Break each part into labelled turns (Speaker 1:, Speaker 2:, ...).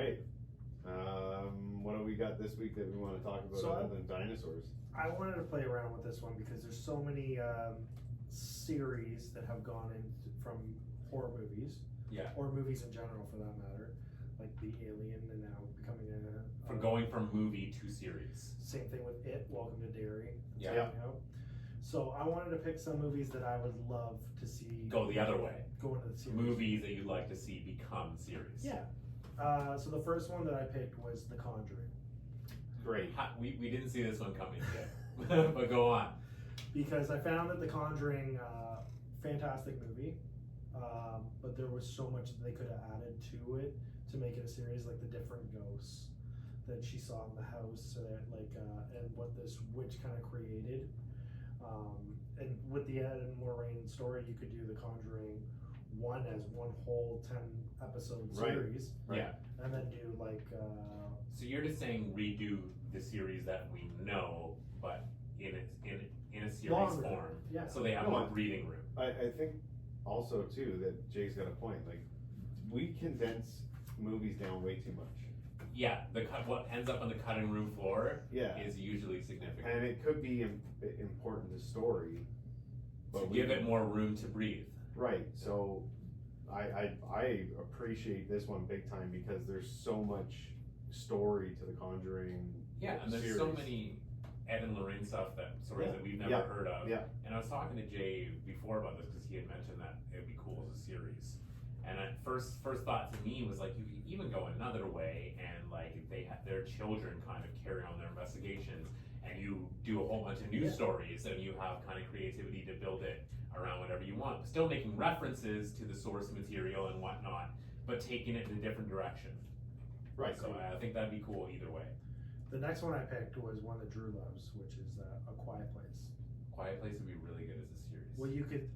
Speaker 1: right. What do we got this week that we want to talk about other than dinosaurs?
Speaker 2: I wanted to play around with this one because there's so many series that have gone in from horror movies.
Speaker 3: Yeah.
Speaker 2: Or movies in general, for that matter, like The Alien, and now becoming a.
Speaker 3: From going from movie to series.
Speaker 2: Same thing with It. Welcome to Derry.
Speaker 3: Yeah.
Speaker 2: coming out. So I wanted to pick some movies that I would love to see
Speaker 3: Go the other way.
Speaker 2: go into the series.
Speaker 3: Movies that you'd like to see become series.
Speaker 2: Yeah. So the first one that I picked was The Conjuring.
Speaker 1: Great.
Speaker 3: We didn't see this one coming yet, but go on.
Speaker 2: Because I found that The Conjuring, fantastic movie, but there was so much that they could have added to it to make it a series, like the different ghosts that she saw in the house, and what this witch kind of created. And with the Ed and Lorraine story, you could do The Conjuring 1 as one whole 10 episode series,
Speaker 1: Right.
Speaker 3: Yeah.
Speaker 2: and then do
Speaker 3: So you're just saying redo the series that we know, but in a series
Speaker 2: Longer,
Speaker 3: form,
Speaker 2: yeah.
Speaker 3: so they have more breathing room.
Speaker 1: I think also too that Jay's got a point. Like, we condense movies down way too much.
Speaker 3: Yeah, what ends up on the cutting room floor
Speaker 1: Yeah.
Speaker 3: is usually significant.
Speaker 1: And it could be important to story,
Speaker 3: To
Speaker 1: but
Speaker 3: give it more room to breathe.
Speaker 1: Right. So I appreciate this one big time because there's so much story to the Conjuring.
Speaker 3: Yeah, and there's
Speaker 1: series.
Speaker 3: so many Ed and Lorraine stories that we've never heard of.
Speaker 1: Yeah.
Speaker 3: And I was talking to Jay before about this because he had mentioned that it would be cool as a series. And at first thought to me was like, you could even go another way and like they have their children kind of carry on their investigations, and you do a whole bunch of news stories, and you have kind of creativity to build it around whatever you want, still making references to the source material and whatnot, but taking it in a different direction.
Speaker 1: Right.
Speaker 3: So I think that'd be cool either way.
Speaker 2: The next one I picked was one that Drew loves, which is A Quiet Place.
Speaker 3: Quiet Place would be really good as a series.
Speaker 2: Well,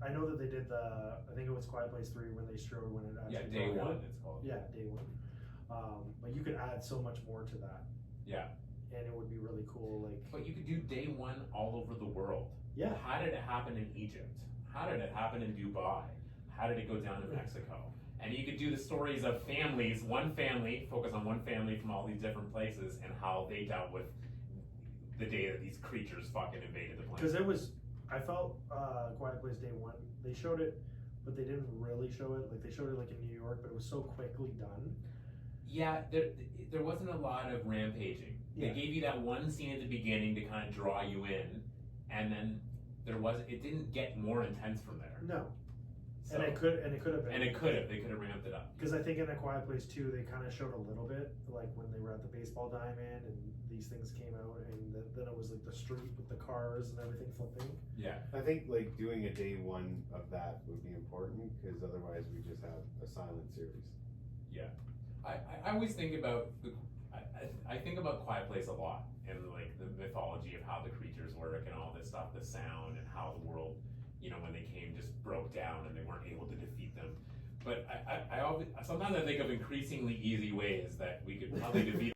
Speaker 2: I know that they did I think it was Quiet Place 3 when they showed when it actually
Speaker 3: Day
Speaker 2: broke
Speaker 3: one
Speaker 2: out.
Speaker 3: it's called.
Speaker 2: Yeah, day one. But you could add so much more to that,
Speaker 3: Yeah.
Speaker 2: and it would be really cool. Like,
Speaker 3: But you could do day one all over the world.
Speaker 2: yeah,
Speaker 3: How did it happen in Egypt? How did it happen in Dubai? How did it go down in Mexico? And you could do the stories of families, one family, focus on one family from all these different places and how they dealt with the day that these creatures fucking invaded the
Speaker 2: because
Speaker 3: planet.
Speaker 2: I felt Quiet Place day one. They showed it, but they didn't really show it. Like they showed it like in New York, but it was so quickly done.
Speaker 3: Yeah, there wasn't a lot of rampaging.
Speaker 2: Yeah.
Speaker 3: They gave you that one scene at the beginning to kind of draw you in, and then it didn't get more intense from there.
Speaker 2: No,
Speaker 3: So,
Speaker 2: and it could have been.
Speaker 3: they could have ramped it up.
Speaker 2: Because I think in A Quiet Place 2, they kind of showed a little bit, like when they were at the baseball diamond and these things came out, and then it was like the street with the cars and everything flipping.
Speaker 3: Yeah.
Speaker 1: I think like doing a day one of that would be important because otherwise we just have a silent series.
Speaker 3: Yeah, I always think about I think about Quiet Place a lot and like the mythology of how the creatures work and all this stuff, the sound and how the world, when they came, just broke down and they weren't able to defeat them. But I always sometimes I think of increasingly easy ways that we could probably defeat